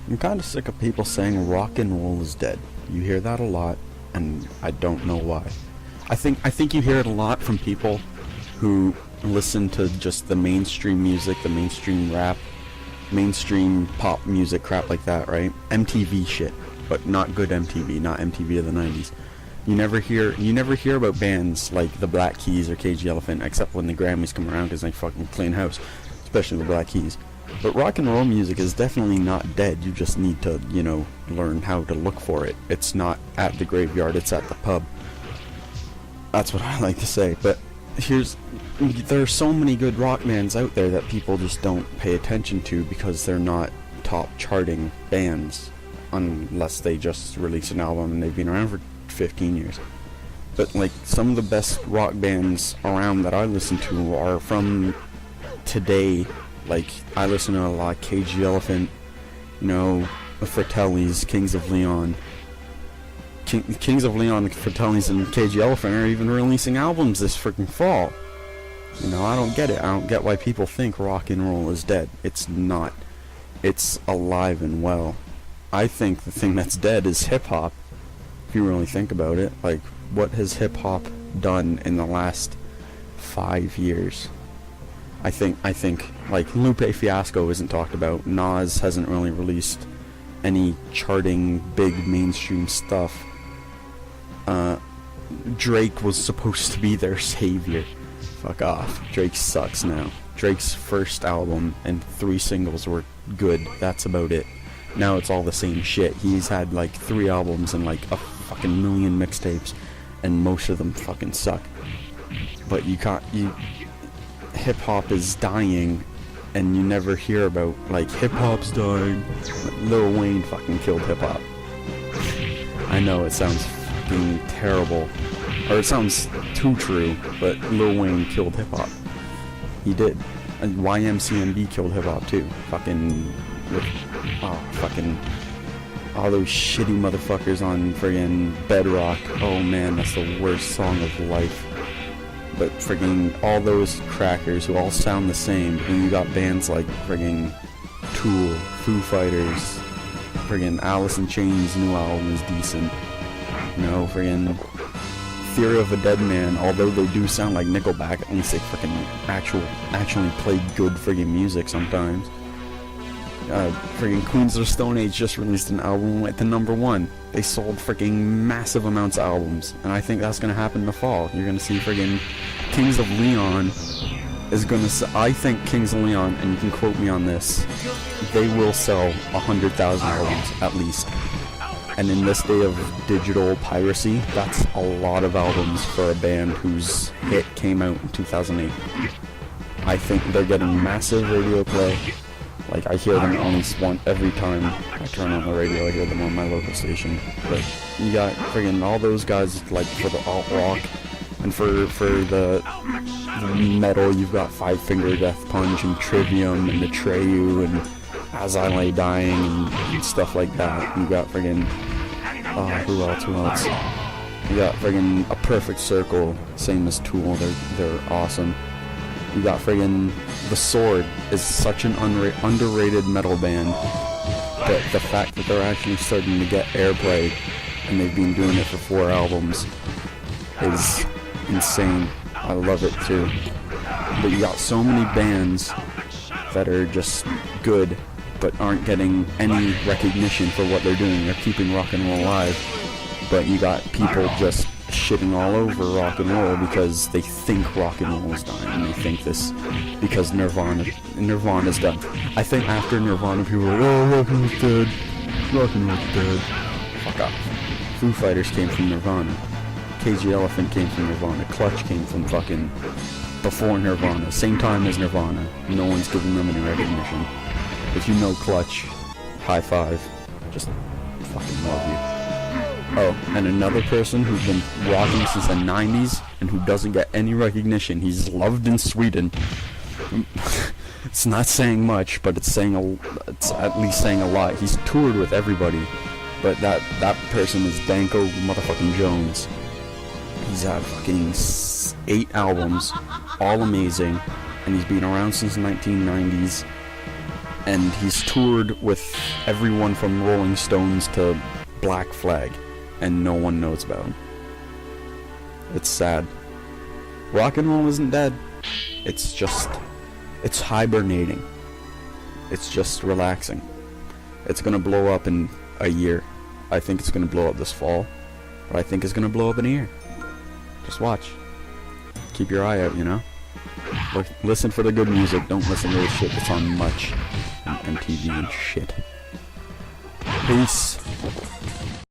I'm kind of sick of people saying rock and roll is dead. You hear that a lot, and I don't know why. I think you hear it a lot from people who listen to just the mainstream music, the mainstream rap, mainstream pop music, crap like that, right? MTV shit, but not good MTV, not MTV of the 90s. You never hear about bands like the Black Keys or KG Elephant, except when the Grammys come around because they fucking clean house, especially the Black Keys. But rock and roll music is definitely not dead. You just need to, learn how to look for it. It's not at the graveyard, it's at the pub. That's what I like to say. But there are so many good rock bands out there that people just don't pay attention to because they're not top charting bands, unless they just release an album and they've been around for 15 years. But like some of the best rock bands around that I listen to are from today. Like I listen to a lot of KG Elephant, the Fratellis, Kings of Leon. Kings of Leon, the Fratellis, and KG Elephant are even releasing albums this freaking fall. I don't get it. I don't get why people think rock and roll is dead. It's not. It's alive and well. I think the thing that's dead is hip-hop, if you really think about it. Like, what has hip-hop done in the last 5 years? I think, like, Lupe Fiasco isn't talked about. Nas hasn't really released any charting, big, mainstream stuff. Drake was supposed to be their savior. Fuck off. Drake sucks now. Drake's first album and 3 singles were good. That's about it. Now it's all the same shit. He's had like 3 albums and like a fucking million mixtapes, and most of them fucking suck. But hip-hop is dying, and you never hear about, like, hip-hop's dying. Lil Wayne fucking killed hip-hop. I know it sounds fucking terrible, or it sounds too true, but Lil Wayne killed hip-hop. He did. And YMCMB killed hip-hop too. All those shitty motherfuckers on friggin' Bedrock. Oh man, that's the worst song of life. But friggin' all those crackers who all sound the same, and you got bands like friggin' Tool, Foo Fighters, friggin' Alice in Chains' new album is decent. Friggin' Theory of a Dead Man, although they do sound like Nickelback, at least they friggin' actually play good friggin' music sometimes. Friggin' Queens of the Stone Age just released an album at the #1. They sold friggin' massive amounts of albums, and I think that's gonna happen in the fall. You're gonna see friggin' Kings of Leon is gonna I think Kings of Leon, and you can quote me on this, they will sell 100,000 albums at least. And in this day of digital piracy, that's a lot of albums for a band whose hit came out in 2008. I think they're getting massive radio play. Like, I hear them at least once every time I turn on the radio. I hear them on my local station. But you got friggin' all those guys, like, for the alt rock, and for the metal, you've got Five Finger Death Punch and Trivium and Atreyu and As I Lay Dying and stuff like that. You got friggin' who else? You got friggin' A Perfect Circle, same as Tool. They're awesome. You got friggin' The Sword is such an underrated metal band, but the fact that they're actually starting to get airplay, and they've been doing it for 4 albums, is insane. I love it too. But you got so many bands that are just good, but aren't getting any recognition for what they're doing. They're keeping rock and roll alive, but you got people just shitting all over rock and roll because they think rock and roll is dying, and they think this because Nirvana's done. I think after Nirvana, people were like, oh, rock and roll's dead. Rock and roll's dead. Fuck off. Foo Fighters came from Nirvana. KG Elephant came from Nirvana. Clutch came from fucking before Nirvana. Same time as Nirvana. No one's giving them any recognition. If you know Clutch, high five. Just fucking love you. Oh, and another person who's been rocking since the 90s and who doesn't get any recognition. He's loved in Sweden. It's not saying much, but it's at least saying a lot. He's toured with everybody, but that person is Danko motherfucking Jones. He's had fucking 8 albums, all amazing, and he's been around since the 1990s. and he's toured with everyone from Rolling Stones to Black Flag, and no one knows about him. It's sad. Rock and roll isn't dead. It's hibernating. It's just relaxing. It's gonna blow up in a year. I think it's gonna blow up this fall, but I think it's gonna blow up in a year. Just watch. Keep your eye out, you know? Listen for the good music. Don't listen to the shit that's on Much and MTV and shit. Peace.